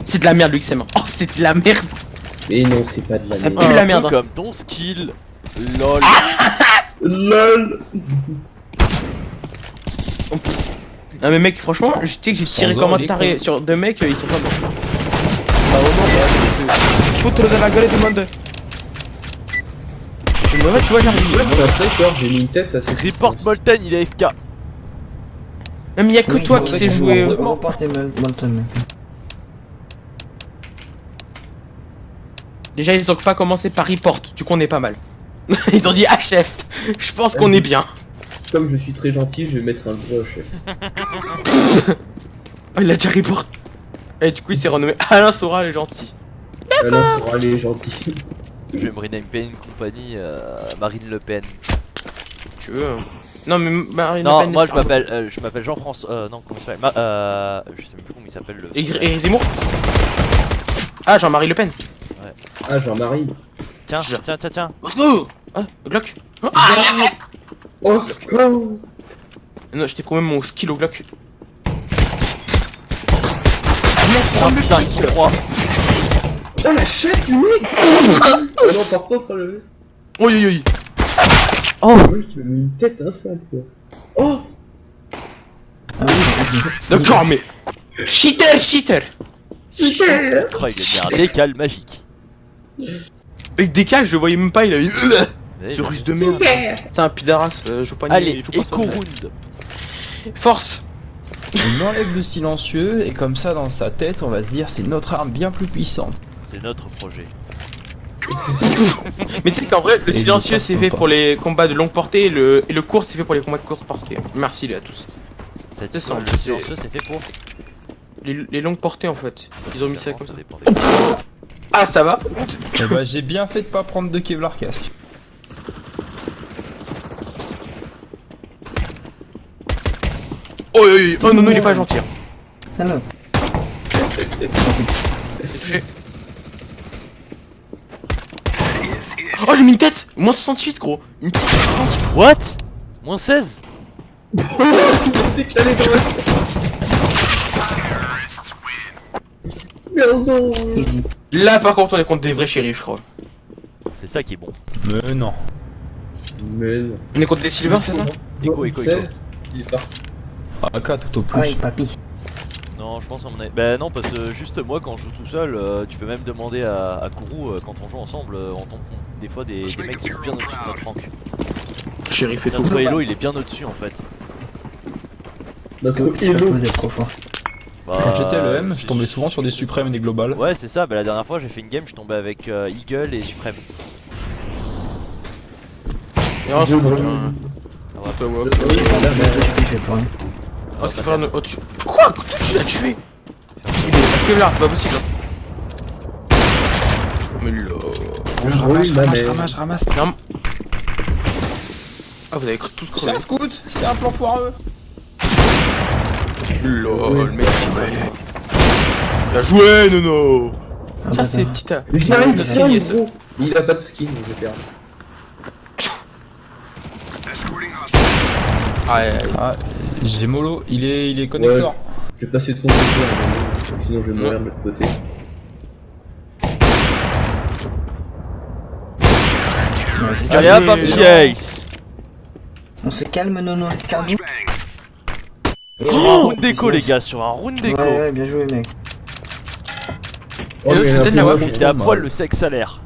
C'est de la merde, l'UXM. Oh, c'est de la merde. Mais non, c'est pas de la Ça merde. pue la merde. Comme ton skill. LOL. LOL. Non mais mec, franchement, je sais que j'ai tiré Sans comme or, un il est taré con. sur deux mecs, ils sont pas morts. Bah vraiment, foutre de la gueule du monde. Mais ouais, tu vois, j'arrive. Ouais, c'est un sniper, j'ai mis une tête à cette Report distance. Molten, il est AFK. Même y'a que toi qui sais jouer. Reportez Molten. Déjà, ils ont pas commencé par report, du coup on est pas mal. Ils ont dit HF, je pense qu'on est bien. Comme je suis très gentil, je vais mettre un gros chef. Oh, il a déjà report. Et du coup, il s'est renommé Alain Sora le gentil. Alain sera les gentils. Je vais me rename une compagnie Marine Le Pen. Tu veux Non, mais Marine Le Non, Pen, moi c'est je m'appelle Jean-François. Non, comment il s'appelle je sais même plus comment il s'appelle le. Et Zemmour. Ah, Jean-Marie Le Pen. Ah, Jean-Marie. Tiens, tiens. Oh ah, Glock. Ah, Oh, non, je t'ai promis mon skill au Glock. Oh putain, ils sont trois. Oh la chatte, du mec. Oh non, par contre, le... Oui, oui, oui. Oh, Oui, tu m'as mis une tête instant, quoi. Oh. D'accord, mais. Cheater. oh, il a mis un décal magique. Avec des cas, je le voyais même pas, il avait. Eh, Ce russe de merde. C'est un pidaras, je pas Allez, je Echo Round. Force. On enlève le silencieux et comme ça dans sa tête on va se dire c'est notre arme bien plus puissante. C'est notre projet. Mais tu sais qu'en vrai, le Et silencieux il c'est passe fait pas. pour les combats de longue portée et le court c'est fait pour les combats de courte portée. Merci les à tous. C'est ça, ça, le c'est- silencieux c'est fait pour. Les longues portées en fait. Ils ont mis ça comme ça. dépend des- Ah, ça va. Et bah j'ai bien fait de pas prendre de Kevlar casque. Oh, oh non, non, il est pas gentil. Hein. Non, non. J'ai touché. Oh, j'ai mis une tête. Moins 68 gros. Une tête 68. What? Moins 16? Décalé quand même. Merde. Easy. Là par contre on est contre des vrais shérifs je crois. C'est ça qui est bon. Mais non. Mais non. On est contre des silver c'est ça? Écho. Il est parti. AK tout au plus. Aïe, papy. Non, je pense qu'on est. Bah non, parce que juste moi quand je joue tout seul, tu peux même demander à Kourou quand on joue ensemble, on tombe des fois des mecs qui sont bien au-dessus de notre rank. Shérif et tout. Notre Elo il est bien au-dessus en fait. Notre C'est parce que Elo. vous êtes trop fort. Bah, Quand j'étais le M, je tombais souvent sur des suprêmes et des globales. Ouais, c'est ça, bah la dernière fois j'ai fait une game, je tombais avec Eagle et Supreme. Et ensuite, Ah ouais. toi, ouais. Je fais plus rien. Oh, c'est pas oh, tu... Quoi? Tu l'as tué? Il est pas Kevlar, c'est pas possible. Hein. Mais là. Ramasse. Non. Ah, vous avez tout C'est crevé. un scout, c'est un plan foireux. Lol, mec, bien joué, Nono. Ah, Tiens, bah, c'est bah. petit à. J'ai un Ah, skin, yes. gros. Il a pas de skin, je perds. Ah, Ah, j'ai mollo, il est connecteur. Je vais passer de ton côté, sinon je vais mourir de l'autre côté. Ouais, c'est ça. Allez hop, un petit ace! On se calme, Nono Escargot. Sur un round d'écho, les gars, sur un round d'écho! Ouais, bien joué, mec. Oh, Et l'autre, il est tu un donnes peu la moche. web. Il était à poil le sexe à l'air.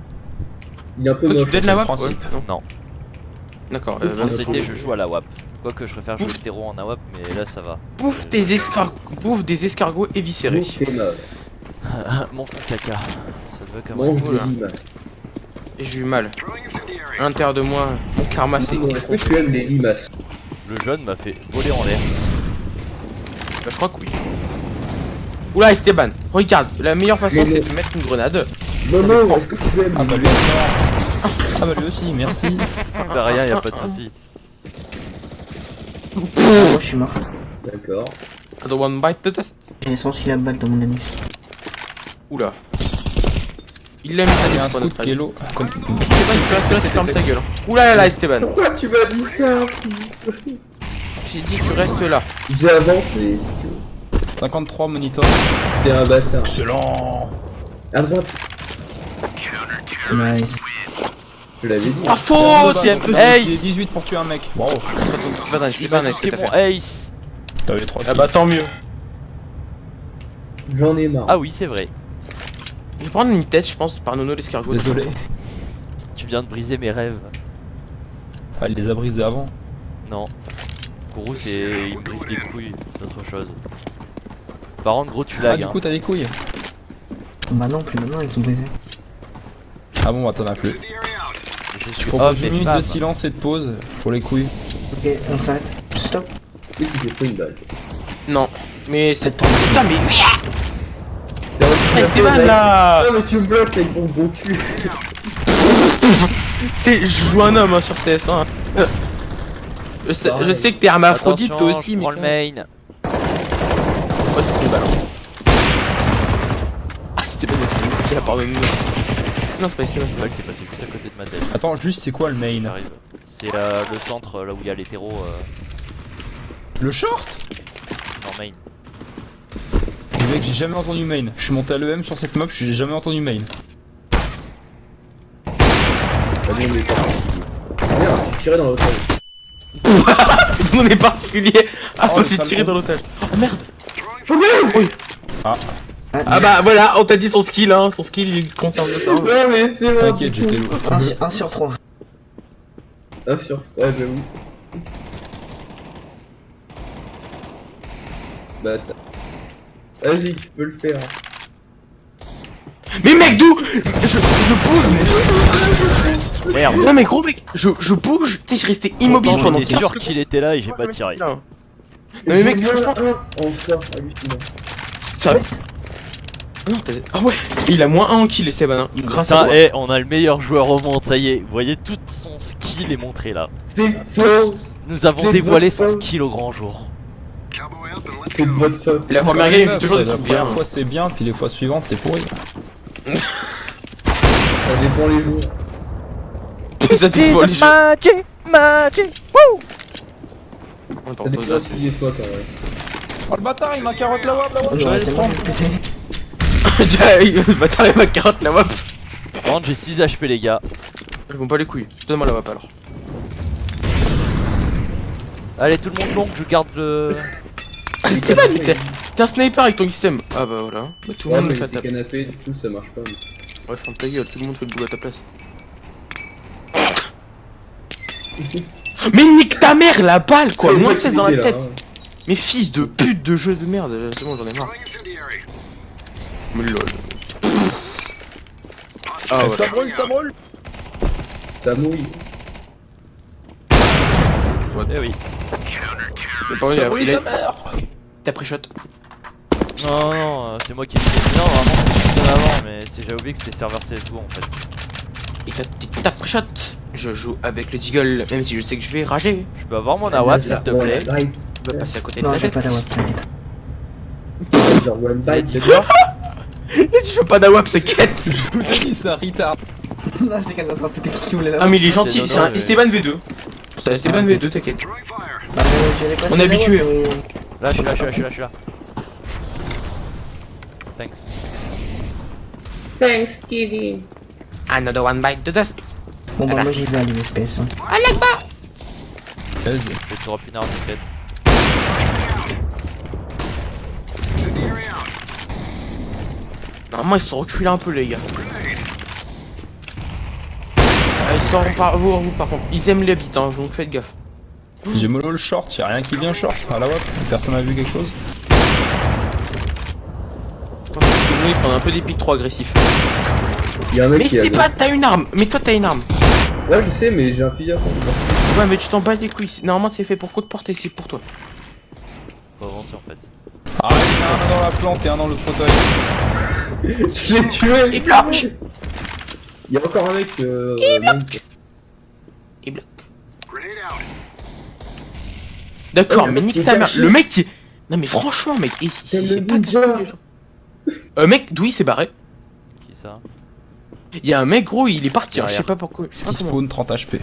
Il est un peu tu moche. donnes la WAP? principe. Ouais, non. Non. D'accord, En vas-y. CT, je joue à la WAP. Quoique je préfère jouer le terreau en AWAP, mais là ça va. Bouffe des escargots éviscérés. T'es mort. Mon caca. Ça te veut comme Mange un des là. limaces. Et j'ai eu mal. À l'intérieur de moi, mon karma s'est Est-ce que tu aimes les limaces? Le jeune m'a fait voler en l'air. Bah, je crois que oui. Oula, Esteban, regarde, la meilleure façon c'est de mettre une grenade. Non, non, est-ce que tu aimes Ah bah les lui limaces? Ah bah lui aussi, merci. Bah rien, y'a pas de soucis. Moi, je suis mort. D'accord. I don't want bite the test. J'ai senti la balle dans mon anus. Oula. Il l'a mis sa Il y a un liste, scout notre qui est ami. low. Esteban, il reste ferme ta gueule. Oula là là, Esteban. Pourquoi tu m'as dit ça? J'ai dit tu restes là. J'ai avancé. C'est 53 monitor. T'es un bâtard. Excellent. À droite, Nice. je l'avais dit. Ah faux, c'est un peu J'ai ace. 18 pour tuer un mec. Bravo. C'est pas nice ce que C'est t'as mon fait. ace. T'avais 3 Ah bah tant mieux. J'en ai marre. Ah oui, c'est vrai. Je vais prendre une tête, je pense, par Nono l'escargot. Désolé. Tu viens de briser mes rêves. Ah, il les a brisés avant. Non. Kourou, c'est. Il me brise des couilles, c'est autre chose. Par contre, gros, tu Ah, lag. du Hein. coup, t'as des couilles. Bah non, plus maintenant, ils sont brisés. Ah bon, bah t'en as plus. Je Je suis propose homme une et minute de femme. silence et de pause pour les couilles. Ok, on s'arrête. Stop. Oui, tu t'es pris une balle. Non, mais c'est. Attends. Putain, mais. T'es Esteban là. Ah, mais tu me bloques avec ton gros cul. Je joue un homme hein, sur CS1. Je sais que t'es hermaphrodite toi Attention, aussi, je mais. prends le main. Ouais, c'était le ballon. Ah, c'était pas Esteban qui a pardonné. Non, c'est pas Esteban. Balle qui est passé juste à côté de ma tête. Attends, juste, c'est quoi le main? J'arrive. C'est le centre, là où il y a les terreaux. Le short? Non, main. Le mec, j'ai jamais entendu main. Je suis monté à l'EM sur cette map, j'ai jamais entendu main. Vas-y, on est parti. Merde, j'ai tiré dans l'autre sens. On est particulier. Ah, Oh, le j'ai sale tiré con. dans l'otage. Oh merde. Ah, Ah bah voilà, on t'a dit son skill, hein. Son skill il concerne ça. Hein. Ouais, mais c'est bon. t'inquiète, j'étais lourd. 1 sur 3. Ah, sur. Ouais, j'avoue. Bah, vas-y, tu peux le faire. Mais mec, d'où je bouge. Merde. Non mais gros mec, je bouge. Tu sais, je restais immobile Pourtant, pendant j'étais 15 sûr secondes. qu'il était là et j'ai pas tiré. Non mais mec, franchement, On sort, hallucinant. ça. Non, ah ouais, il a moins 1 en kill Esteban, hein. Grâce à Putain, toi. eh, on a le meilleur joueur au monde, ça y est. Vous voyez, tout son skill est montré là. C'est faux. Nous avons C'est dévoilé votre son faute. skill au grand jour. C'est de votre faute. La première game, il fait toujours des La trucs bien. première fois c'est bien, puis les fois suivantes c'est pourri. Ça dépend les jours. Ça te voit les jeux. magic. Attends, Ça dépend attends, aussi des fois quand même. Oh le bâtard, il m'a carotte la wap, J'aurais j'allais le tellement prendre. pété. Le bâtard il m'a carotte la wap. Par contre, j'ai 6 HP, les gars. Je m'en bats les couilles. Donne-moi la wap alors. Allez, tout le monde long, je garde le. Ah, Esteban, mais t'es un sniper avec ton XM. Ah bah voilà. Bah, tout le Ouais, monde mais le fait à c'est ta place. canapé, du coup ça marche pas. Ouais, ferme ta gueule, tout le monde fait le boulot à ta place. Mais nique ta mère la balle quoi, moins 16 dans la tête. Mais fils de pute de jeu de merde, c'est bon j'en ai marre. Mais lol. Ah ouais. Ça brûle, ça brûle. Ça mouille. Eh oui. Mais par contre, Ça brûle, il ça a... meurt. T'as pris shot. Non, non, c'est moi qui ai mis. Non, vraiment, c'est bien avant, mais j'ai oublié que c'était serveur CSGO en fait. Et t'as pris shot. Je joue avec le Deagle, même si je sais que je vais rager. Je peux avoir mon AWAP s'il te plaît. Je vais passer à côté de Non, la j'ai tête. pas la web, t'inquiète. Genre one Eh, bite. dis-moi. Je veux pas d'AWAP, t'inquiète. Je vous ai dit, ça retard. Non, c'est qu'un autre, c'était qui voulait la Ah web. mais il est gentil, C'est c'est un Nono, Esteban V2. C'est un Esteban Ah, V2, t'inquiète. Bah, j'allais passer On est la habitué. web, Là, je suis là. Thanks. Thanks, Kitty. Another one bite the dust. Bon bah moi j'y vais à l'USPS. Hein. Vas-y. Je vais te drop une arme, t'inquiète. Normalement ils sont reculés un peu les gars. Ils sont par vous par contre. Ils aiment les beats hein, donc faites gaffe. J'ai mollo le short, y'a rien qui vient short par la wap. Personne a vu quelque chose. Je pense que nous ils prennent un peu des pics trop agressifs. Y'a un mec Mais qui a. Esteban t'as une arme. Mais toi t'as une arme. Ouais, je sais, mais j'ai un fusil à fond. Ouais mais tu t'en bats les couilles. Normalement c'est fait pour coup de portée, c'est pour toi. Faut avancer en fait. Ah, il y en a un dans la plante et un dans le fauteuil. Je l'ai tué. Il bloque. Y'a encore un mec. Il bloque. D'accord, Ouais, mais le mec nique qui ta est mère. caché. Le mec qui... Non mais franchement mec, C'est le c'est pas ninja. de les gens. Mec, d'où il s'est barré? Qui ça? Il y a un mec gros, il est parti, hein, je Derrière. sais pas pourquoi. Je sais pas Qui comment. spawn 30 HP.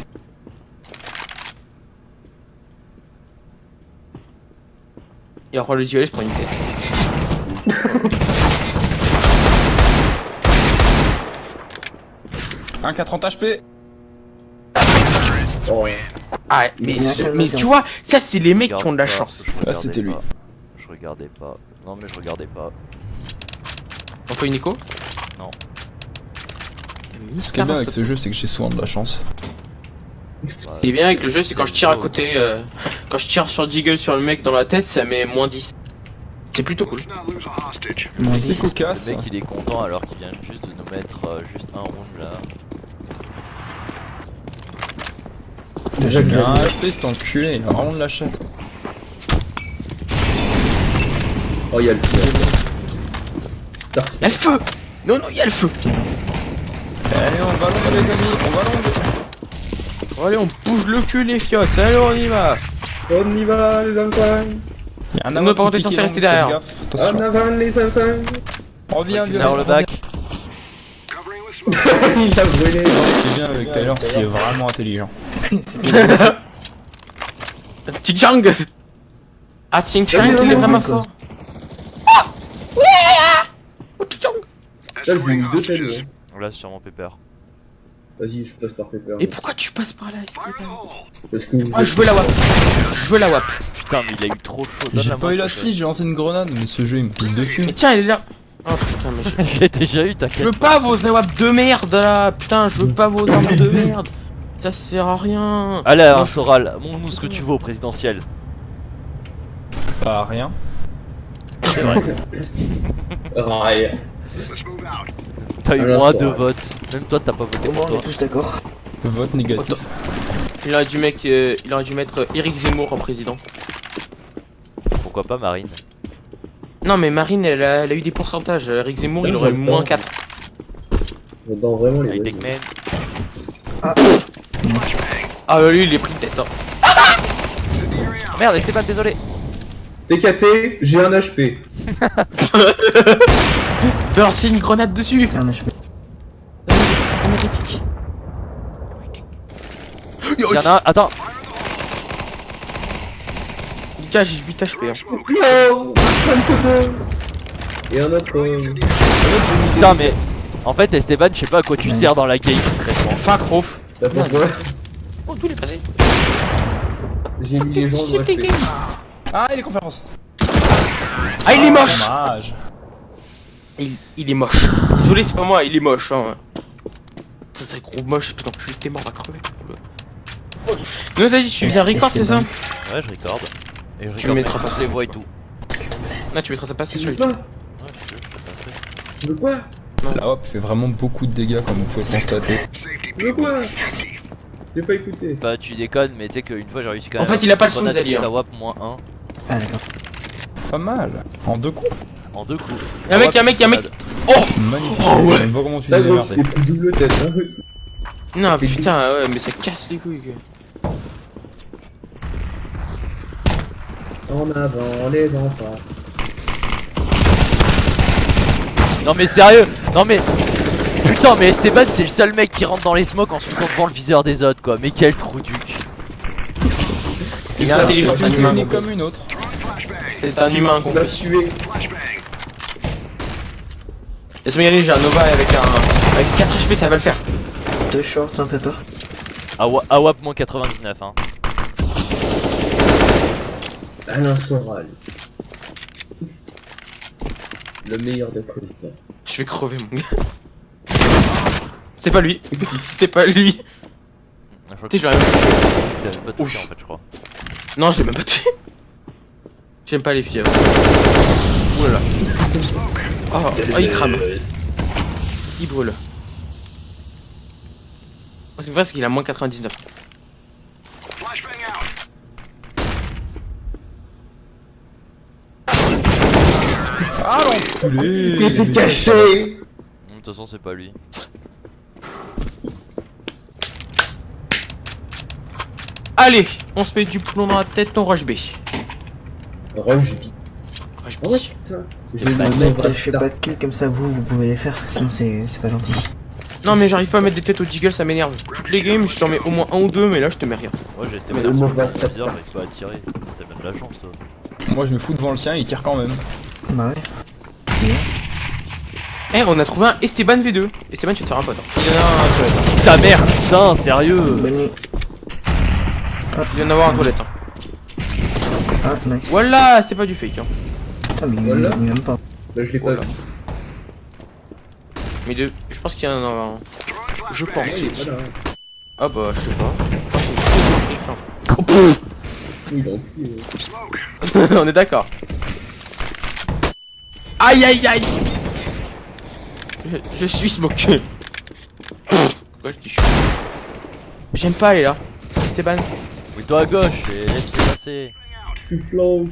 Et alors le duel, je prends une tête. Un 430 HP. Oh, Ah, mais, Il y a un mais calme, tu vois, ça c'est les mecs qui Regarde ont de la pas, chance. je regardais c'était lui. pas. Je regardais pas. Non mais je regardais pas. On fait une écho? Non. Ce qui est bien avec ce jeu, c'est que j'ai souvent de la chance. Bah, Ce qui est bien avec le jeu, c'est quand je tire à beau. côté, quand je tire sur Deagle sur le mec dans la tête, ça met moins 10. C'est plutôt cool. Moins C'est 10. cocasse. Le mec il est content alors qu'il vient juste de nous mettre juste un round là. J'ai mis un HP, cet enculé, il a vraiment de la chatte. oh, y'a le Y'a le feu! Non, non, y'a le feu! Allez, on va l'enlever les amis, on va l'enlever. Allez, on bouge le cul les fiottes, allez, on y va! On y va, les enfants. Y'a un Non, amant par contre, qui t'es pique censé rester faites derrière. gaffe, En attention. avant, les enfants. Reviens, Récupère le bac. Il a brûlé. Ce qui est bien avec Tyler, c'est qu'il est vraiment intelligent. Ting Chang! Ah, Ting Chang, Vas-y, il est vas-y, vraiment vas-y. fort! Ah! Ouais! Oh, Ting Chang! Là, je lui ai mis 2 pelles. Là c'est sûrement Pepper. Vas-y, je passe par Pepper. Et pourquoi tu passes par là? Parce que Ah, je veux la WAP! Je veux la WAP! Putain mais il a eu trop chaud. J'ai Donne-la-moi, pas eu la s'il te scie, j'ai lancé une grenade, mais ce jeu il me pisse dessus. Mais tiens, elle est là! Oh putain, mais plaît. Je l'ai déjà eu, je t'inquiète. veux pas vos AWAP de merde là! Putain, je veux pas vos armes de merde! Ça sert à rien! Allez un Soral, montre-nous ce que tu veux au présidentiel. Pas rien. C'est vrai. Rail. T'as eu Alors, moins de Soral. votes. Même toi t'as pas voté Au moins, pour on est toi. tous d'accord. Vote négatif. Il aurait dû mettre, Eric Zemmour en président. Pourquoi pas Marine? Non, mais Marine, elle a eu des pourcentages. Eric Zemmour, il Non, aurait eu j'aime moins pas. 4. J'adore vraiment les Avec mecs. Deckman. Ah, lui, il est pris de tête. Hein. Merde Esteban désolé. TKT, j'ai un HP. Fais lancer une grenade dessus! Un HP. Énergétique. Y'en a un, attends. Lucas, j'ai 8 HP. Hein. Non, et un autre. Putain mais. En fait Esteban je sais pas à quoi tu sers dans la game concrètement. Fuck, Rof. T'as pas quoi? Oh, d'où il est passé? J'ai mis les gens dans HP. Ah, il est conférence. Ah, il est moche! Dommage. Il est moche. Désolé, c'est pas moi, il est moche. Hein. Ça serait gros moche, putain, je suis mort à crever. Non, t'as dit, tu faisais un record, c'est ça? Ouais je record. Et je Tu le record mettras même pas. toutes les voix et tout. Non, tu mettras ça passer Tu sur veux YouTube. pas? Ouais je te passerai. Tu veux quoi? La hop fait vraiment beaucoup de dégâts comme vous pouvez le constater. Tu veux quoi? J'ai pas écouté. Bah tu déconnes mais tu sais qu'une fois j'ai réussi quand En même. fait, il a pas le son, grenade Zali, et hein. sa WAP moins 1 Ah, d'accord. Pas mal. En 2 coups. en 2 coups. Y'a un mec, y'a un mec, y'a un mec! Oh! Magnifique. Oh, ouais. Je sais pas comment tu Là, t'es gros, démerdé. t'es plus double tête. Hein. Non, putain, ouais, mais ça casse les couilles. Quoi. En avant, les enfants. Non mais sérieux. Non mais. Putain mais Esteban c'est le seul mec qui rentre dans les smokes en se foutant devant le viseur des autres quoi. Mais quel trou duc. Il est intelligent, c'est un C'est humain. une comme une autre. C'est un humain On l'a complet. tué. Laisse-moi y aller, j'ai un Nova avec 4 HP, ça va le faire. 2 shorts, un pepper. AWAP moins 99 hein. Alain Soral. Le meilleur des présidents. Je vais crever, mon gars. C'est pas lui. C'était pas lui. Je crois Tu que sais, je l'aurais même pas tué. il avait pas touché en fait je crois. Non, je l'ai même pas tué. J'aime pas les filles. Oulala. Oh, oh, il crame. Il brûle. Oh, c'est vrai, c'est qu'il a moins 99. Ah l'enculé. Il était caché. De toute façon c'est pas lui. Allez, on se met du plomb dans la tête, on rush B. Rush B. Rush B. Oh ouais, putain. J'ai pas le Mec, nom je fais pas de kills comme ça, vous pouvez les faire, sinon c'est pas gentil. Non, mais j'arrive pas à mettre des têtes au Deagle, ça m'énerve. Toutes les games, je t'en mets au moins un ou deux, mais là, je te mets rien. Moi j'ai Esteban Mais le sur mot le passe, viseur, j'arrive pas à tirer. T'as même de la chance toi. Moi je me fous devant le sien, il tire quand même. Bah ouais. Eh, on a trouvé un Esteban V2. Esteban, tu vas te faire un pote. Hein. Il y en a un toilette. Hein. Ta mère, putain, sérieux. Bonne nuit. Il vient d'avoir un toilette. Hein. Ah, nice. Voilà, c'est pas du fake. Hein. Putain, mais Voilà. il m'aime pas. Bah, je l'ai pas Voilà. vu. Mais je pense qu'il y en a un. Je pense. Ouais, il est pas là. Ah bah, je sais pas. Oui, il est en cul. On est d'accord. Aïe aïe aïe. Je suis smoké. Pourquoi je dis j'aime pas aller là. Esteban. Mets-toi à gauche et laisse-le passer. Tu flottes.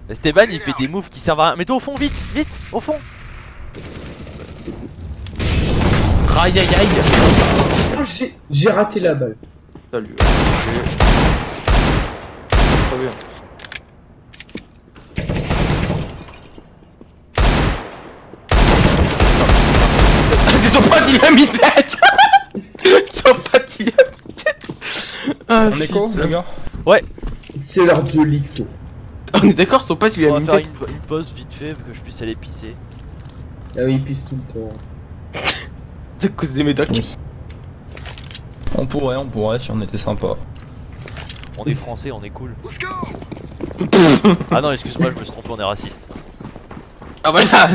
Esteban il fait des moves qui servent à rien. Mets-toi au fond, vite, vite, au fond. Aïe aïe aïe. Ah, j'ai raté la balle. Salut. Trop bien. C'est son pote, il a mis tête. Son pote, il a mis tête. Ah, On est quoi, putain. les gars? C'est l'heure de l'IXO. On est d'accord, son pote, il On a va mis faire tête. une pause vite fait pour que je puisse aller pisser. Ah oui, il pisse tout le temps. C'est à cause des médocs. Oui. On pourrait si on était sympa. On est français, on est cool. Ah non, excuse-moi, je me suis trompé, on est raciste. Ah voilà.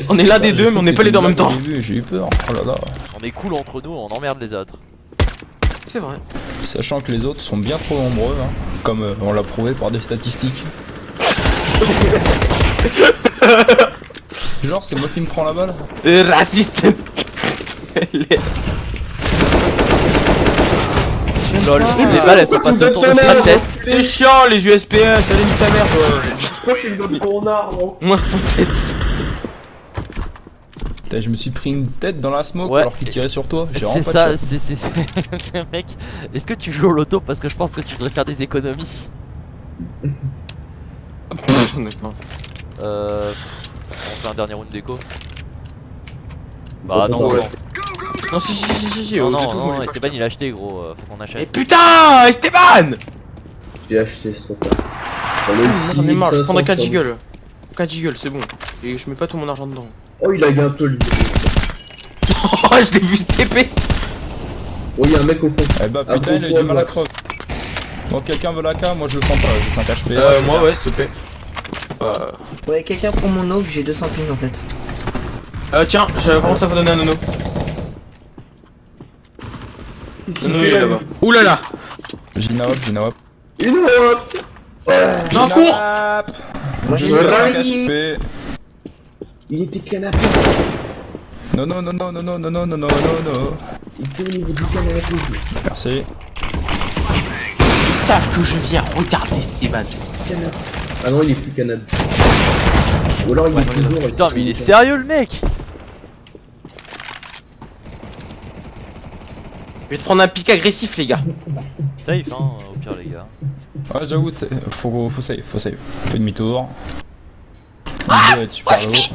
On est l'un des deux, mais on n'est pas les deux en même temps. J'ai eu peur. Oh là là. On est cool entre nous, on emmerde les autres. C'est vrai. Sachant que les autres sont bien trop nombreux, hein, comme on l'a prouvé par des statistiques. Genre, c'est moi qui me prends la balle. Raciste. Lol, les balles elles sont passées autour de sa tête. C'est chiant les USPS, allez nique ta mère toi. Pourquoi tu me donnes ton arme? Moi son tête. Putain, je me suis pris une tête dans la smoke Ouais. alors qu'il tirait sur toi. J'ai vraiment C'est pas de ça, chance. c'est mec. Est-ce que tu joues au loto parce que je pense que tu devrais faire des économies? D'accord. On fait un dernier round d'écho. Bah non, Ouais. non, Non si non, oh, non, c'est tout, non, moi, j'ai Esteban il a acheté gros, faut qu'on pas- Eh achète. putain Esteban. J'ai acheté ce truc. Moi j'en ai marre, je prendrai qu'un jiggle. Qu'un jiggle, c'est bon. Et je mets pas tout mon argent dedans. Oh, il a gâteau lui. Oh je l'ai vu se TP. Oh, il y a un mec au fond. Eh bah Ah, putain, il a eu pourquoi, du mal à moi crever. Donc quelqu'un veut la K, moi je le sens pas, j'ai 5 HP. Moi ouais s'il te plaît. Ouais, quelqu'un prend mon oak, j'ai 200 ping en fait. Tiens, j'avance à vous donner un nono. Nono il est là-bas. Oulala. Ginawap. You know what? Non cours. Moi j'ai Ouais, 200 ouais. ping. HP. Il était canapé. Non. Il était au niveau du canapé. Merci. Sache que je viens regarder Esteban. Canapé. Ah non, il est plus canapé. Ou alors il est toujours. Putain, mais il est sérieux le mec! Je vais te prendre un pic agressif les gars. Safe hein, au pire les gars. Ouais, j'avoue, faut save. On fait demi-tour. On doit être super lourd.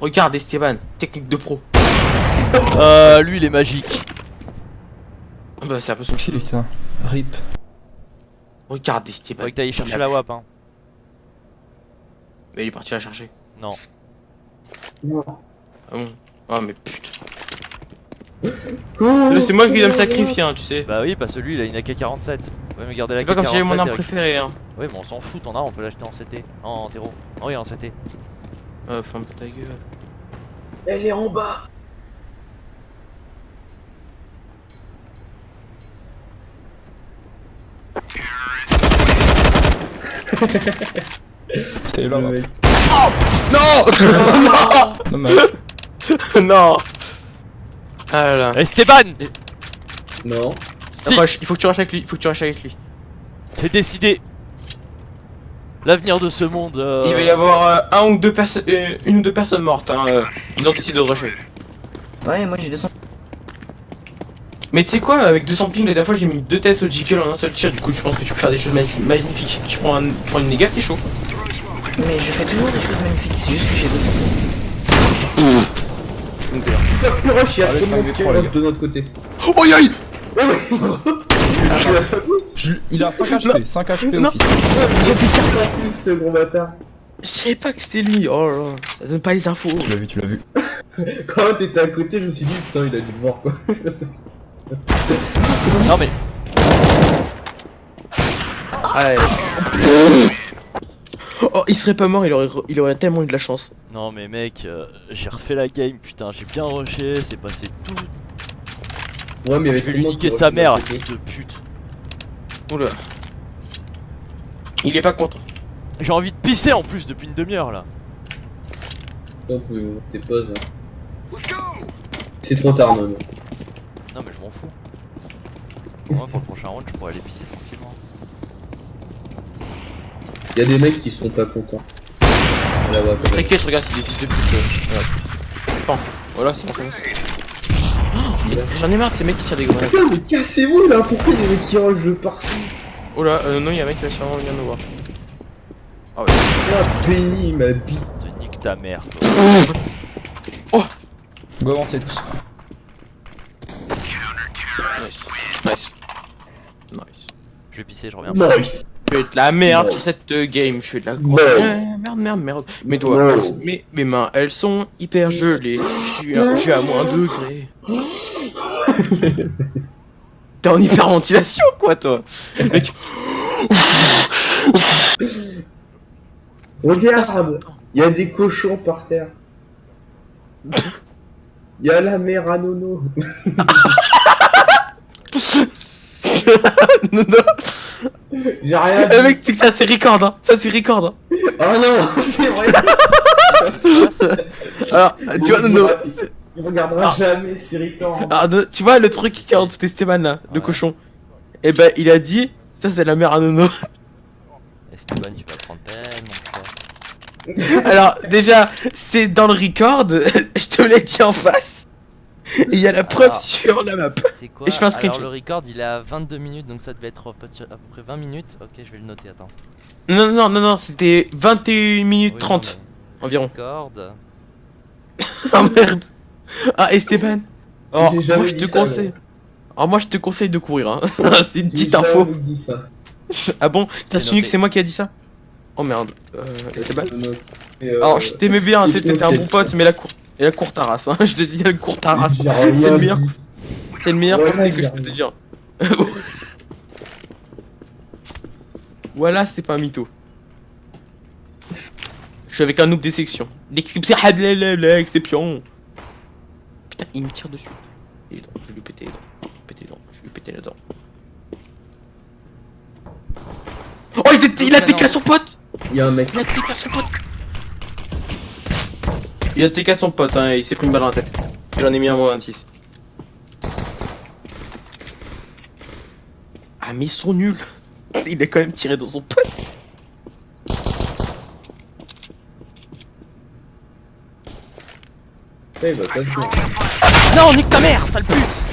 Regarde Esteban, technique de pro. Lui il est magique. Ah bah c'est un peu son. Putain, rip. Regarde Esteban. Faudrait que t'ailles chercher la WAP hein. Mais il est parti la chercher. Non. Non. Ah bon. Ah mais putain. C'est moi qui dois me sacrifier hein, tu sais. Bah oui, parce que lui il a une AK-47. Ouais, mais garder la C'est pas comme si j'avais mon AK-47. arme préférée hein. Oui, mais on s'en fout, ton arme on peut l'acheter en CT. En terreau. Oh oui, en CT. Ferme ta gueule. Elle est en bas. C'était là. Ouais. Non. Non mais Non. Ah là là. Esteban! Non. Si! Rush, il faut que tu rushes avec lui, C'est décidé! L'avenir de ce monde. Il va y avoir une ou deux personnes mortes hein. Donc décide de rusher. Ouais, moi j'ai 200. Mais tu sais quoi, avec 200 ping la dernière fois j'ai mis 2 tests au Jekyll en un seul tir, du coup je pense que tu peux faire des choses magnifiques. Tu prends une négative, t'es chaud. Mais je fais toujours des choses magnifiques, c'est juste que j'ai 200 ping. Super plus rush, il y a Allez, tout le monde 5v3, qui les rush gars. de notre côté. Oh aïe aïe. Il a 5 HP, 5 HP Non. office. J'ai fait 4 ce gros bâtard. Je savais pas que c'était lui, oh là là, ça donne pas les infos. Tu l'as vu. Quand t'étais à côté, je me suis dit, putain, il a dû le voir quoi. Non mais Ouais. Oh, il serait pas mort, il aurait tellement eu de la chance. non mais mec, j'ai refait la game, putain, j'ai bien rushé, c'est passé tout. Ouais, mais il y avait Je vais tout le lui monde niquer qui sa rushait mère, à côté. fils de pute. Oula. Il est pas content. J'ai envie de pisser en plus depuis une demi-heure là. Donc, vous pouvez ouvrir tes pauses. C'est trop tard, non. Non mais je m'en fous. Moi pour le prochain round je pourrais aller pisser tranquillement. Y'a des mecs qui sont pas contents. Là, ouais, quand même. T'inquiète, je regarde s'il est fils de pute. Regarde. Bon, voilà, c'est bon, ça va. J'en ai marre de ces mecs qui tirent des grenades. Putain, mais cassez-vous là, pourquoi il y a des mecs qui rushent de partout? Oh là, non, il y a un mec qui va sûrement venir nous voir. Ah ouais. Ah, Benny, ma bite. Te nique ta mère toi. Go avancer tous. Nice. Nice. Nice. Je vais pisser, je reviens. Nice. Je fais de la merde Ouais. sur cette game, je fais de la grosse merde. Mes doigts, Ouais. mes mains, elles sont hyper gelées. Je suis à moins degrés. T'es en hyperventilation quoi toi. Mec. Regarde, y'a des cochons par terre. Y'a la mère à Nono. Non, non. J'ai rien Eh dit. mec, ça c'est record hein. Ça c'est record hein. Oh non, c'est vrai. Qu'est-ce qui se passe? Alors, tu vois, non. Il regardera jamais, c'est irritant. Alors, tu vois le truc qui est en dessous Esteban là, le Ouais. cochon. Et ben il a dit, ça c'est la mère à Nono. Esteban, tu vas prendre tellement cher. Alors déjà, c'est dans le record, je te l'ai dit en face. Et il y a la preuve Alors, sur la map. C'est quoi? Et je fais un Alors screenshot. le record il est à 22 minutes donc ça devait être à peu près 20 minutes. Ok, je vais le noter, attends. Non, c'était 21 minutes Oui, 30 non, environ. mais record. Oh merde. Ah Esteban. Oh, J'ai jamais moi je dit te ça, conseille. Alors moi je te conseille de courir hein. C'est une petite J'ai info. jamais dit ça. Ah bon, t'as C'est su que noté. c'est moi qui a dit ça? Oh merde. Esteban. Mais, Alors je t'aimais bien, il t'étais un était- bon pote, mais la cour ta race hein. Je te dis la cour ta race. j'ai rien C'est le meilleur. dit. C'est le meilleur Ouais, conseil que j'ai je peux te dire. Voilà, c'est pas un mytho. Je suis avec un noob des sections. L'exception. Putain, il me tire dessus. Les dents, je vais lui péter les dents. Péter les dents, je vais lui péter les dents. Oh, il a TK son pote. Y'a un mec. Il a TK son pote. Il a TK son pote, hein, il s'est pris une balle dans la tête. J'en ai mis un moins 26. Ah mais ils sont nuls. Il a quand même tiré dans son pote. Ouais, il va pas jouer. Non, nique ta mère, sale pute!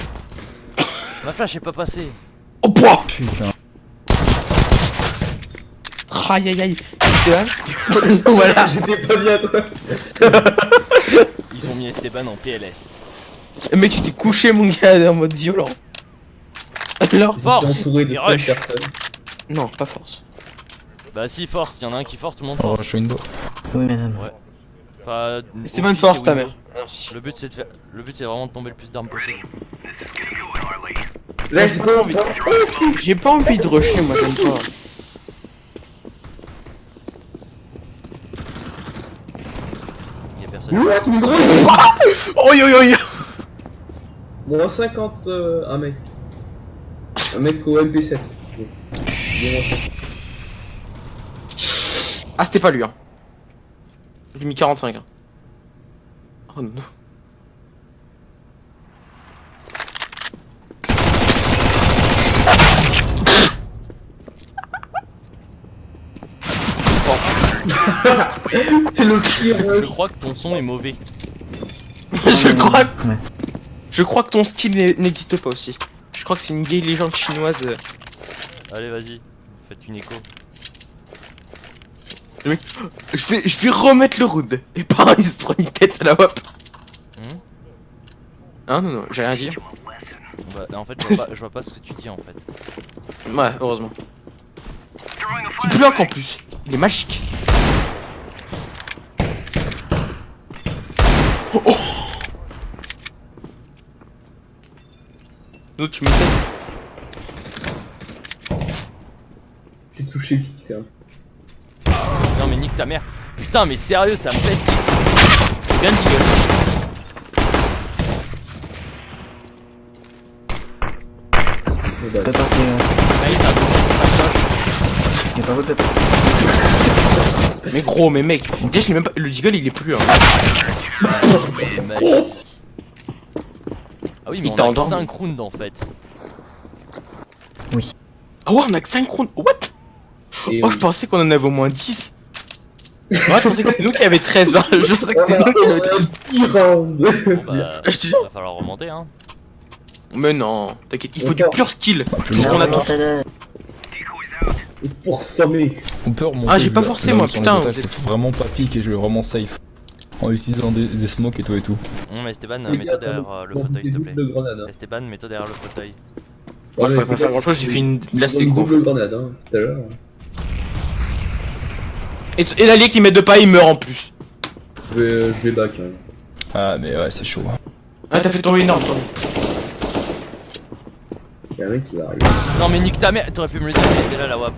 Ma flash est pas passée. Oh pouah. Putain. Aïe aïe aïe. Voilà. J'étais pas bien, toi. Ils ont mis Esteban en PLS. Mec, tu t'es couché mon gars en mode violent. Alors J'étais Force! entouré de Et 5 rush! personnes. non, pas force. Bah si, force, y'en a un qui force, tout le monde Oh, force. je suis window. Oui, madame. Enfin, C'est pas une office, force c'est ta window. mère. Merci. Le but c'est de faire. Le but c'est vraiment de tomber le plus d'armes possible. Let's go, J'ai pas envie de rusher, moi j'aime pas. Y'a personne. What, mon gros. Oh yo yo yo. Moins 50, un mec. Un mec au MP7. J'ai moins 50. Ah c'était pas lui hein. J'ai mis 45 hein. Oh non. C'est le pire Je rush. crois que ton son est mauvais. je Ouais. crois que ton skill n'existe pas aussi. Je crois que c'est une vieille légende chinoise. Allez, vas-y, faites une écho. Je vais remettre le round. Et pareil, il se prend une tête à la wap. Hmm Hein non, j'ai rien à dire. Bah, en fait, je vois pas ce que tu dis en fait. Ouais, heureusement. Il bloque en plus. Il est magique. Oh, oh. L'autre, tu me fais. J'ai touché petite ferme. Non mais nique ta mère. Putain mais sérieux ça me pète. Bien de gueule. Bah, Pepper, y'a pas votre Pepper. Mais gros, mais mec, déjà je l'ai même pas. Le Deagle il est plus. Hein. Ah oui mais Il on t'a a que endormi. 5 rounds en fait. Ah ouais, on a que 5 rounds. What? et Oh, je pensais qu'on en avait au moins 10. Ouais, je pensais que c'était nous qui avait 13. Hein. Je pensais que on c'était a nous qui avait 13. un 10 rounds. Bon bah Je te dis. va falloir remonter hein. Mais non, t'inquiète, il faut du pur skill. Tout ce qu'on a tous. Pour 100 000. On peut remonter. Ah, j'ai pas là, forcé, là, moi, sur putain, les étages, vous êtes faut vraiment pas pique et je vais vraiment safe. En utilisant des smokes et tout et tout. Non mais Esteban mets-toi derrière le fauteuil s'il te plaît. De grenade. Hein. Esteban mets-toi derrière le fauteuil. Moi, je pourrais pas faire grand chose, j'ai fait une blast des cours. Double grenade, hein, tout à l'heure. Et l'allié qui met de pas, il meurt en plus. Je vais back. Hein. Ah, mais ouais, c'est chaud. Ah, t'as fait tomber une arme, toi. Y'a un mec qui va arriver. Non mais nique ta mère, t'aurais pu me le dire mais t'es là la WAP.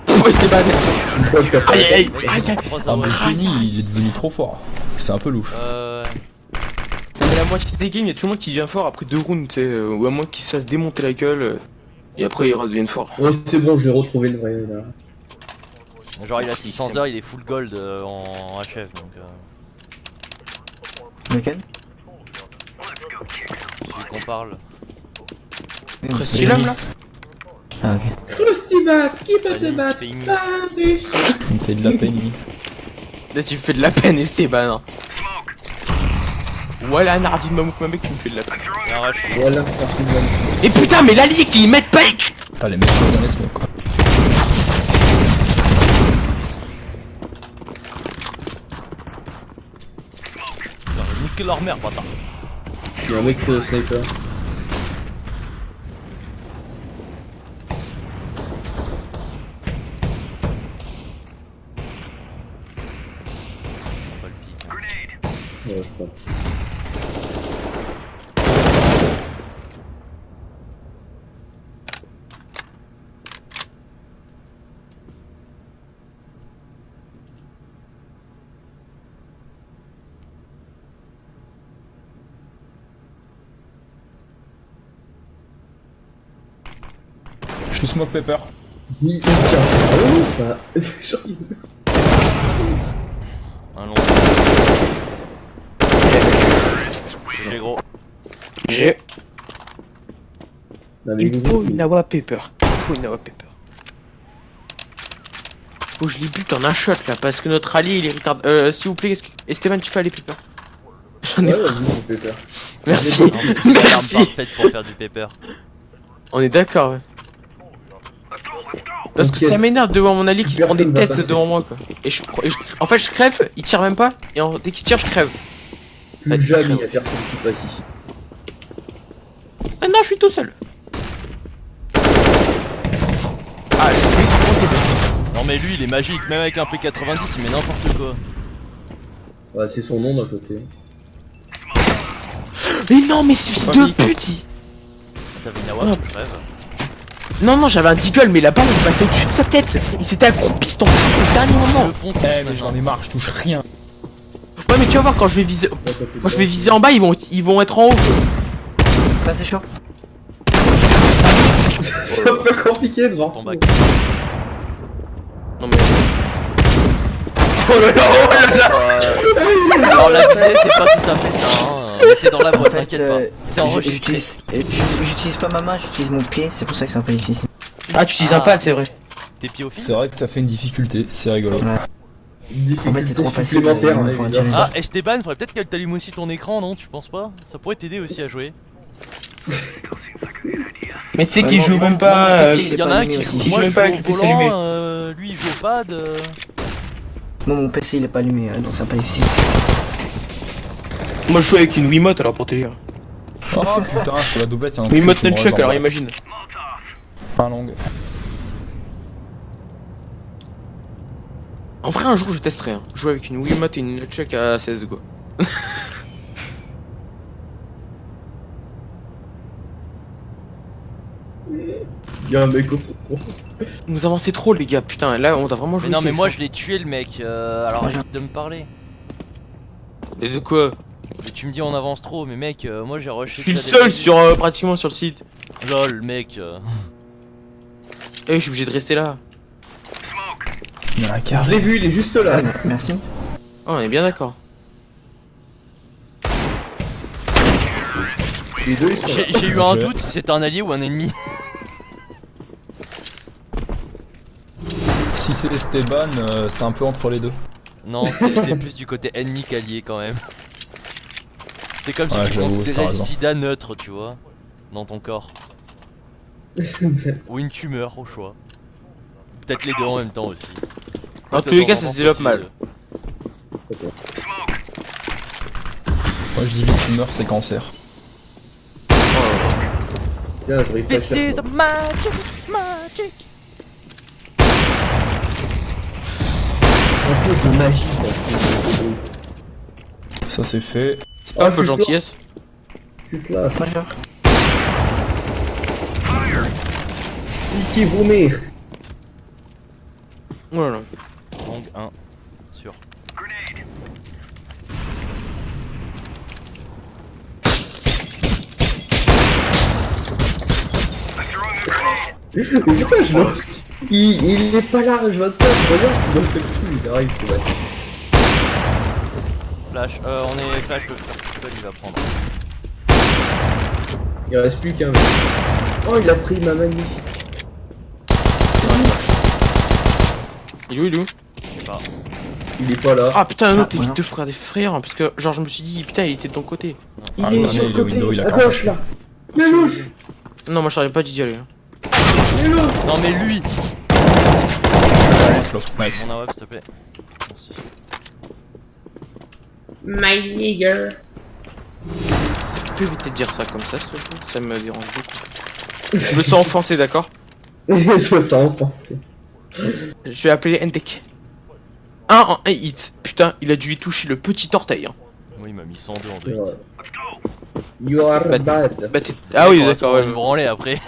Ouais, c'est pas. Aïe aïe aïe. Vas-y, Aïe, aïe. croise Ah, la mais WAP. Penny, il est devenu trop fort. C'est un peu louche. Non, mais la moitié des games, y'a tout le monde qui devient fort après 2 rounds, tu sais, ou à moins qu'il se fasse démonter la gueule, et après ils redeviennent forts. Ouais, c'est bon, j'ai retrouvé le vrai là. Genre il a 600 heures, il est full gold en HF donc Lequel? celui qu'on parle. Presque l'homme là. Ah, ok. Frostybat, qui peut te Allez, battre? ping. Paris. Il me fait de la peine, lui. Là tu me fais de la peine, Esteban. Hein. Voilà, Nardine Mamouk, ma mec, tu me fais de la peine. Il y a un rush. Voilà, Frostybat. Et putain, mais l'allié qui met pas. Ah, les mecs sont dans les smokes, quoi. Niquer leur mère bâtard. Y'a un mec sniper. Pas le pic. Hein. Ouais, je crois. Je suis smoke pepper. Il tient. Ah oui, ça. Genre, il- Un long. GG gros. J'ai. Non, mais Il faut une awa pepper. Il faut une awa pepper. Faut que je les bute en un shot là, parce que notre allié il est retard. S'il vous plaît, Esteban, tu peux aller pepper. J'en ai Ouais, pas. vas-y, ça fait peur. Merci. Non, mais c'est l'arme Merci. parfaite pour faire du pepper. On est d'accord, ouais. Parce que ça m'énerve de voir mon allié qui se prend des Personne va têtes passer. devant moi quoi. En fait, je crève, il tire même pas, et dès qu'il tire, je crève. Plus jamais y'a personne qui passe ici. Ah non, je suis tout seul. Ah, Non mais lui il est magique, même avec un P90 il met n'importe quoi. Ouais, c'est son nom d'un côté. mais non, mais ce fils de pute. T'avais une AWP, je rêve. Non, non, j'avais un deagle, mais la balle il passait au-dessus de sa tête. Il s'était accroupi, cet enculé, au dernier moment. Le fond tous Eh, mais maintenant. j'en ai marre, je touche rien. Ouais, mais tu vas voir, quand je vais viser. Moi, je vais viser en bas, ils vont être en haut. Pas c'est chaud. C'est un peu compliqué de voir. Ton bac. Non, mais. Oh là là, oh là là. Alors la visée c'est pas tout à fait ça hein. Mais c'est dans la boîte, t'inquiète pas. C'est enregistré. J'utilise pas ma main, j'utilise mon pied, c'est pour ça que c'est un peu difficile. Ah, tu utilises un pad, c'est vrai. Tes pieds au fil. C'est vrai que ça fait une difficulté, c'est rigolo. En fait, c'est trop facile. Supplémentaire, Il me hein, faut un évidemment. challenge. Ah Esteban, faudrait peut-être qu'elle t'allume aussi ton écran, non? Tu penses pas? Ça pourrait t'aider aussi à jouer. Mais tu sais Ouais, qu'il non, joue non, même non, pas. non, Il y en a un qui allumé joue. aussi. Il Moi joue je même pas joue avec au le PC allumé. volant, lui il joue au pad. Moi mon PC il est pas allumé, donc c'est pas difficile. Moi, je joue avec une Wiimote alors pour te dire. Oh putain, sur la doublette, y'a un Wiimote truc qui me Nunchuck, reste en alors bas. imagine. Fin longue. En vrai, un jour, je testerai. Hein. Jouer avec une Wiimote et une nunchuck à CSGO. Y'a un mec au fond. Nous avancez trop, les gars. Putain, là, on a vraiment joué. Mais non, mais safe, moi hein. je l'ai tué le mec, alors arrête de me parler. Et de quoi? Mais tu me dis on avance trop, mais mec, moi j'ai rushé. Je suis le déjà dès seul début. sur pratiquement sur le site. Lol, mec. Eh, je suis obligé de rester là. Il y a un Je l'ai carré. vu, il est juste là. Merci. Oh, on est bien d'accord. Les deux, ils sont là. J'ai eu un doute si c'était un allié ou un ennemi. Si c'est Esteban, c'est un peu entre les deux. Non, c'est plus du côté ennemi qu'allié quand même. C'est comme si Ouais, tu j'avoue, t'as considérais le raison. sida neutre, tu vois, dans ton corps. Ou une tumeur au choix. Peut-être les deux en même temps aussi. Dans tous les cas, ça se développe mal. Moi je dis vite tumeur, c'est cancer. Tiens, je refresh This is la a magic. Un peu de magie. Ça c'est fait. C'est pas un je peu de suis gentillesse. Juste là. Iki Boomer. Voilà. Long 1 sur. Mais pourquoi je le... Il est pas là, je vois pas, je regarde, je me fais le coup, il arrive, c'est vrai. Flash, on est flash, le flash, il va prendre. Il reste plus qu'un mec. Oh, il a pris ma magnifique. Il est où? Je sais pas. Il est pas là. Ah putain, l'autre, voilà. évite de frère des frères. Parce que, genre, je me suis dit, putain, il était de ton côté. Il Ah, est le sur le dernier, il est côté, window, il a à qu'un gauche là. Il est louche. Non, moi, je savais pas d'y aller. Hein. Il est louche. Non mais lui. Nice. Mon AWP s'il te plaît. Merci. My nigger. Tu peux éviter de dire ça comme ça, s'il te plaît. Ça me dérange beaucoup. Je me sens offensé, d'accord? Je me sens offensé. Je vais appeler Endek. 1 en 1 hit. Putain, il a dû y toucher le petit orteil. Hein. Moi il m'a mis 102 en 2 hits. You are Bah, bad. Bah, ah oui, On va d'accord, se ouais. branler après.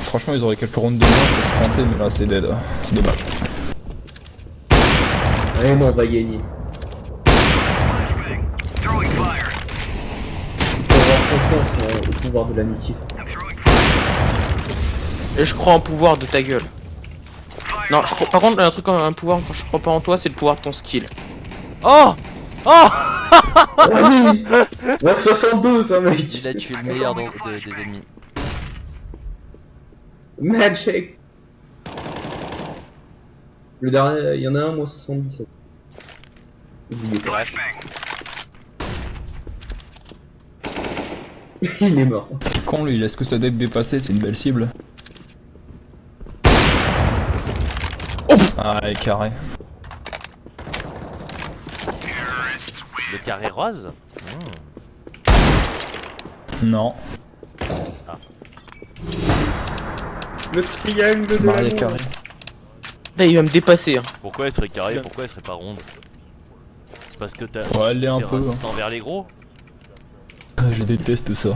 Franchement, ils auraient quelques rounds de moins, ça se tentait, mais là c'est dead. C'est dommage. Ouais, mais on va gagner. Faut avoir confiance au pouvoir de l'amitié. Et je crois en pouvoir de ta gueule. Non, je crois... par contre, un truc, un pouvoir quand je crois pas en toi, c'est le pouvoir de ton skill. Oh. Oh. Oui. Vers 72, hein, mec. Il a tué le meilleur des ennemis. Magic. Le dernier, il y en a un, moi 77. Oubliez pas. Flash. Il est mort. Con lui, il laisse que sa deck dépasser, c'est une belle cible. Ah, et carré. Le carré rose. Non, Le triangle de Maria l'amour. carré. Là, il va me dépasser. Hein. Pourquoi elle serait carrée? Pourquoi elle serait pas ronde? C'est parce que t'as. Ouais, elle l'est un T'es peu. Hein. raciste envers les gros? Je déteste ça.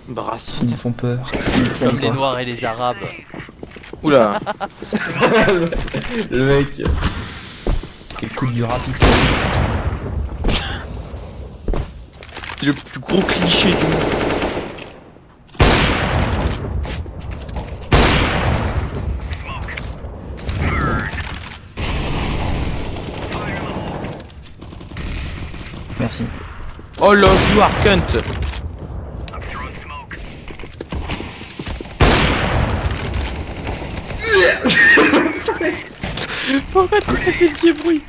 Bah, Ils raciste. me font peur. Comme les noirs et les arabes. Oula. Le mec. Écoute du rap ici. C'est le plus gros cliché du monde. Merci. Oh là, you are cunt. Pourquoi tu fais ces petits bruits?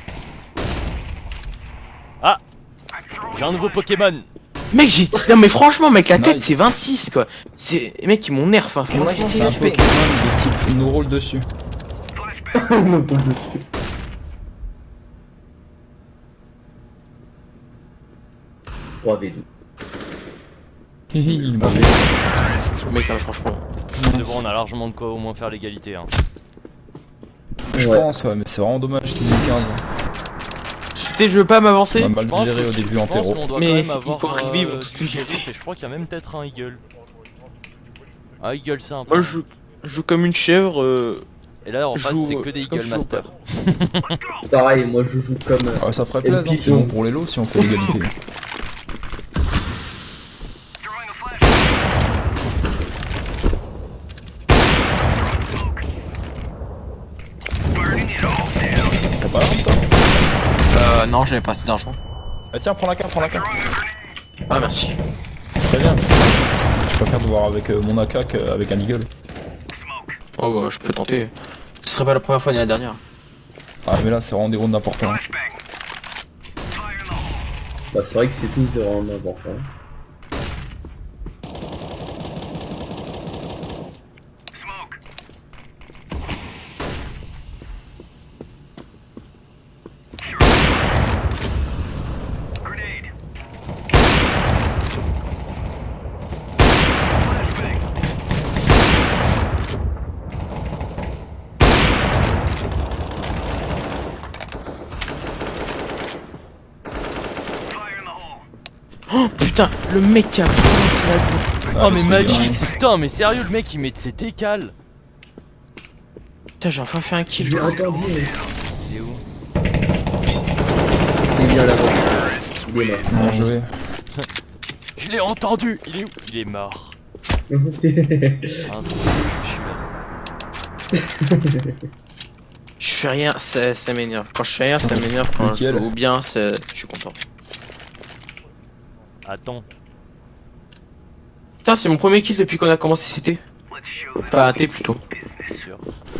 Ah! J'ai un nouveau Pokémon! Mec, j'ai... Non mais franchement, mec, la tête Nice. c'est 26 quoi. C'est... Les mecs, ils m'ont nerf, hein. moi, j'ai C'est un tué. Pokémon de type nous roule dessus. Me pose dessus. V2. Il m'avait. Mec, là, franchement. Devant, on a largement de quoi au moins faire l'égalité. Hein. Je Ouais. pense, ouais, mais c'est vraiment dommage qu'ils aient eu 15. Je veux pas m'avancer. On a mal pense géré que- au début Je en pense terreau. qu'on doit Mais quand même il avoir faut revivre du toute une shérif et je crois qu'il y a même peut-être un eagle. Ah, eagle c'est un peu. Moi, je joue comme une chèvre. Et là en face joue, c'est que des comme eagle je joue master. Pareil, moi je joue comme. Ah, ça ferait Et le plaisir, hein, c'est python. bon pour les lots si on fait l'égalité. T'as pas l'arme toi? Non, j'avais pas assez d'argent. Ah tiens, prends la carte, prends la carte. Ah, merci. Très bien. Je préfère te voir avec mon AK qu'avec un eagle. Oh, bah, je peux tenter. Ce serait pas la première fois ni la dernière. Ah mais là c'est vraiment des rounds importants. Bah, c'est vrai que c'est tous des rounds importants. Oh putain, le mec qui a commencé la go. Oh mais c'est Magic, bien. putain mais sérieux le mec il met de ses décales. Putain, j'ai enfin fait un kill. J'ai entendu, mais Il est où? c'est bien là-bas. Il est mort. Bien joué. Je l'ai entendu. Il est où? Il est mort. Ah, non, je suis là. Je fais rien, ça m'énerve. Quand je fais rien, ça m'énerve. Quand je Nickel. joue bien, je suis content. Attends. Putain, c'est mon premier kill depuis qu'on a commencé CT. Enfin, T plutôt. Sûr.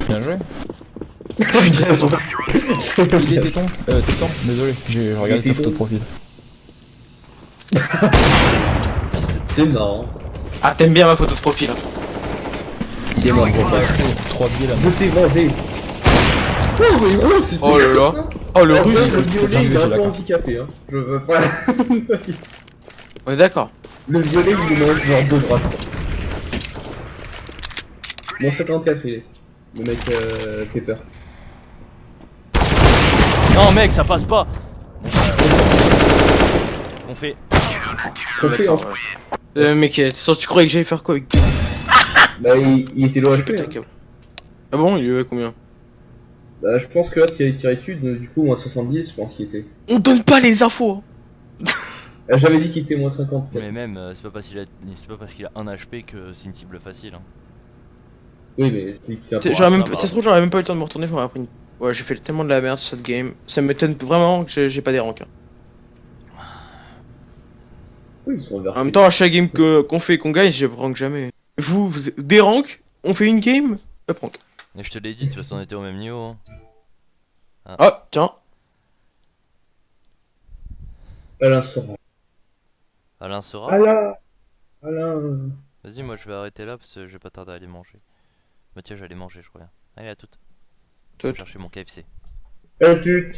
Bien joué. Putain, Il est téton. Téton, désolé, j'ai regardé ta photo de profil. C'est marrant. ah, t'aimes bien ma photo de profil. Hein. Il est mort, je vois pas assez. 3 biais là. Je t'ai vengé. Oh, mais oh, c'était. Oh là là. Oh, le Ah, russe. ouais, le violet, il est j'ai un la peu carte. handicapé, hein. Je veux pas. On est d'accord. Le violet, il est dans genre deux bras. Mon 54, il est. Le mec Pepper. Non mec ça passe pas. On fait. Compris, hein. Mec, tu croyais que j'allais faire quoi avec Bah, il était low HP. Putain, Hein. câble. Ah bon, il y avait combien? Bah, je pense que là, tu tiré dessus, du coup, moins 70, je pense qu'il était. On donne pas les infos. Hein. J'avais dit qu'il était moins 50. Mais même c'est pas parce qu'il a un HP que c'est une cible facile. Hein. Oui, mais c'est un peu. J'aurais même, ça va. ça se trouve, j'aurais même pas eu le temps de me retourner, j'aurais appris une... Ouais, j'ai fait tellement de la merde sur cette game. Ça m'étonne vraiment que j'ai pas des ranks. Hein. Oui, ils sont inversés. En même temps, à chaque game qu'on fait et qu'on gagne, je rank jamais. Des ranks, on fait une game, up rank. Et je te l'ai dit, c'est parce qu'on était au même niveau. Hein. Ah, tiens. Alain sera. Alain sera. Alain. Vas-y, moi je vais arrêter là parce que je vais pas tarder à aller manger. Bah tiens, j'allais manger, je crois bien. Allez, à toute. Je vais Toute. chercher mon KFC. Tu.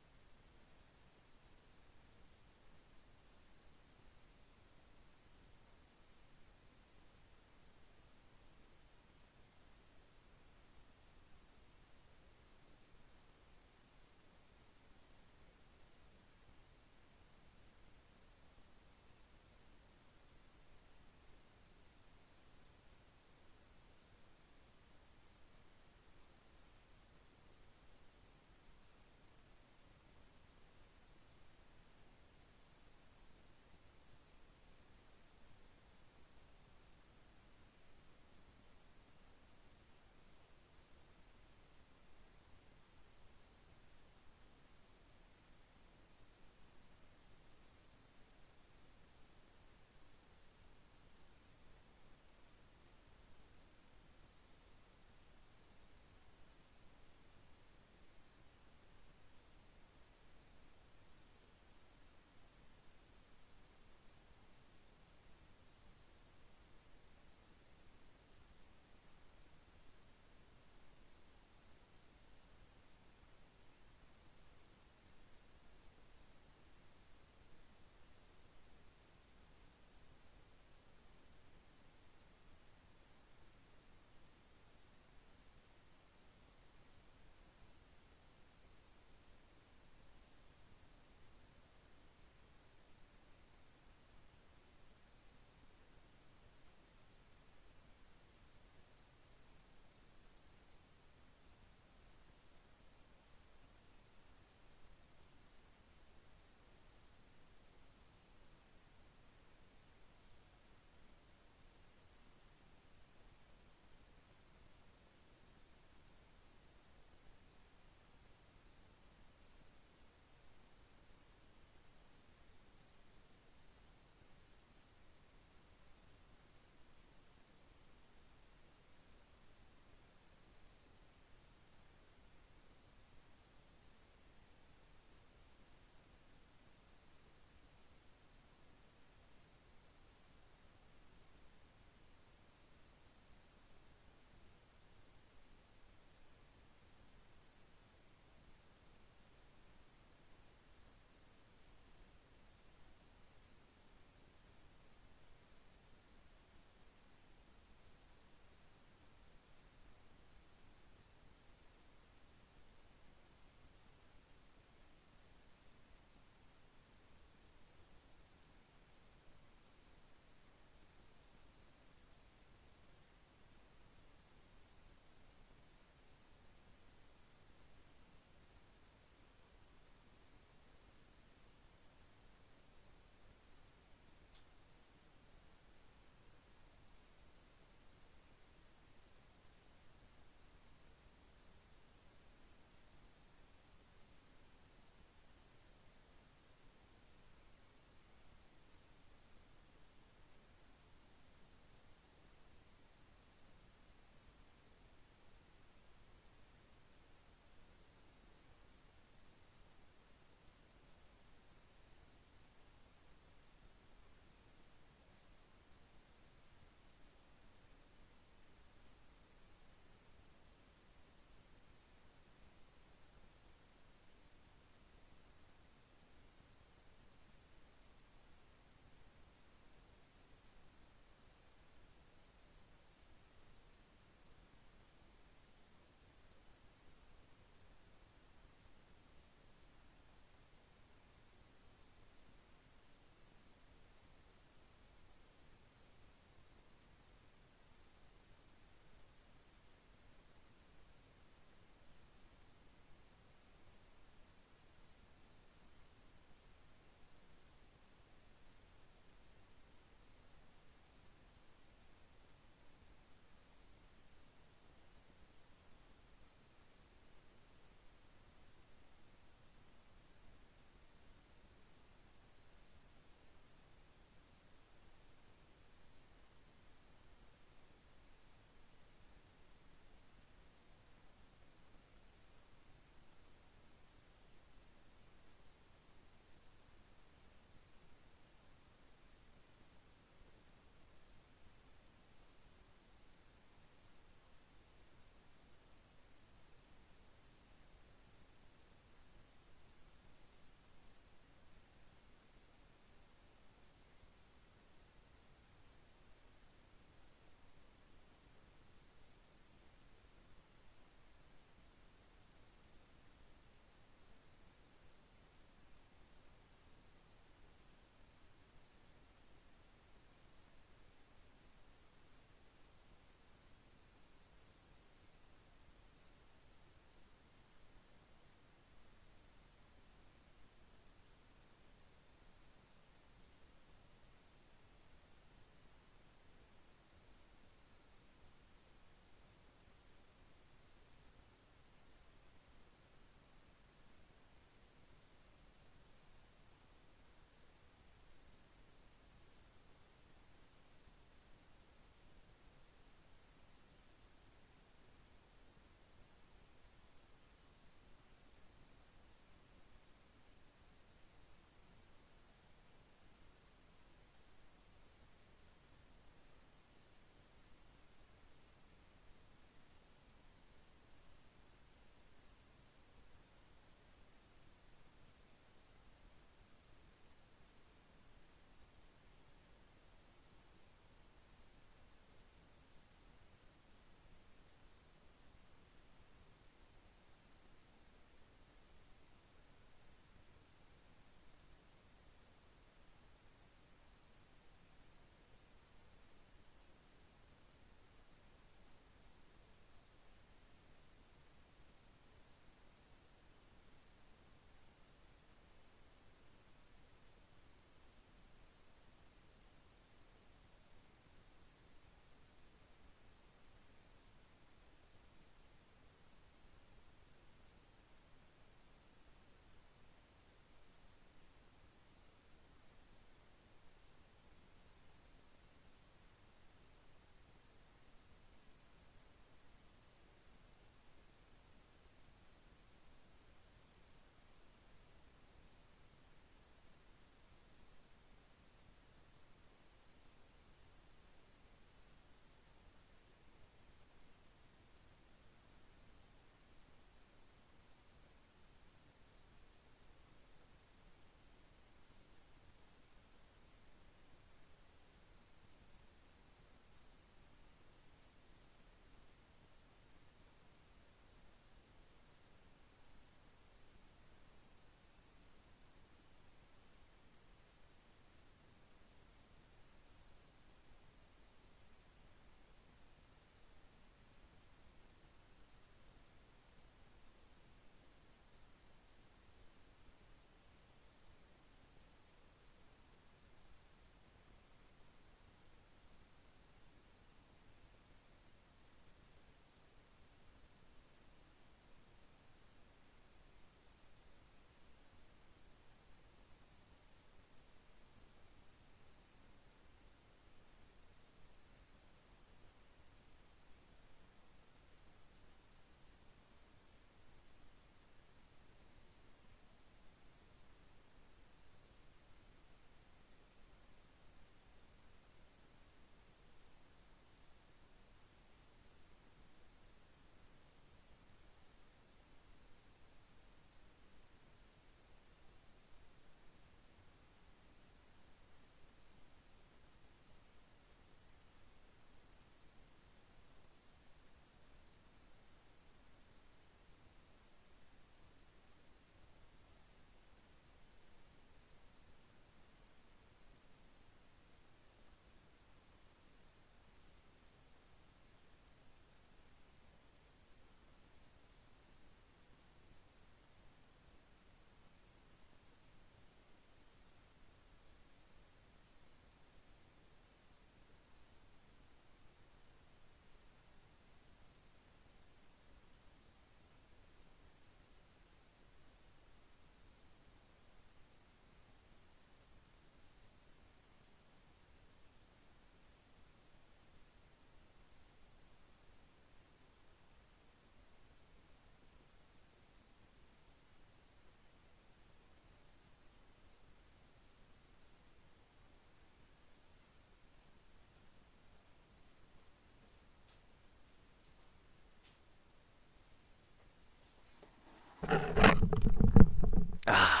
Ah.